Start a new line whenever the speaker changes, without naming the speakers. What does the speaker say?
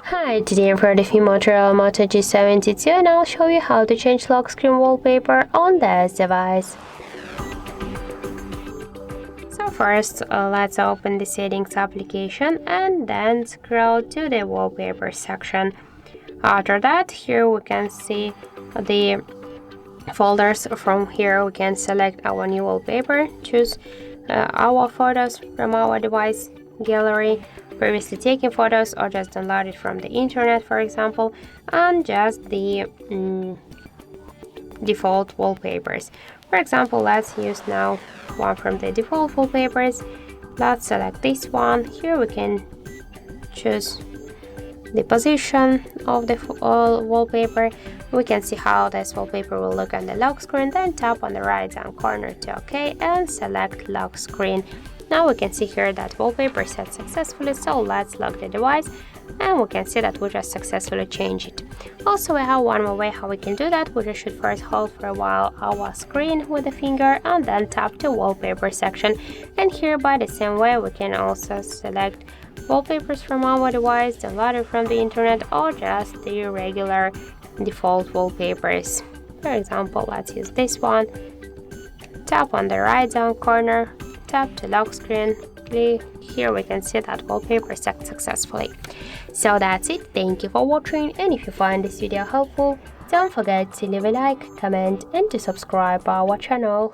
Hi, today I'm part of the Motorola Moto G72 and I'll show you how to change lock screen wallpaper on this device. So first, let's open the settings application and then scroll to the wallpaper section. After that, here we can see the folders. From here we can select our new wallpaper, choose our photos from our device gallery, previously taken photos, or just downloaded from the internet, for example, and just the default wallpapers. For example, let's use now one from the default wallpapers. Let's select this one. Here we can choose the position of the wallpaper. We can see how this wallpaper will look on the lock screen, then tap on the right down corner to OK and select lock screen. Now we can see here that wallpaper set successfully, so let's lock the device and we can see that we just successfully changed it. Also, we have one more way how we can do that. We just should first hold for a while our screen with a finger and then tap the wallpaper section. And here by the same way we can also select wallpapers from our device, downloaded from the internet, or just the regular default wallpapers. For example, let's use this one. Tap on the right down corner, tap to lock screen. Here we can see that wallpaper set successfully. So that's it. Thank you for watching, and if you find this video helpful, don't forget to leave a like, comment and to subscribe our channel.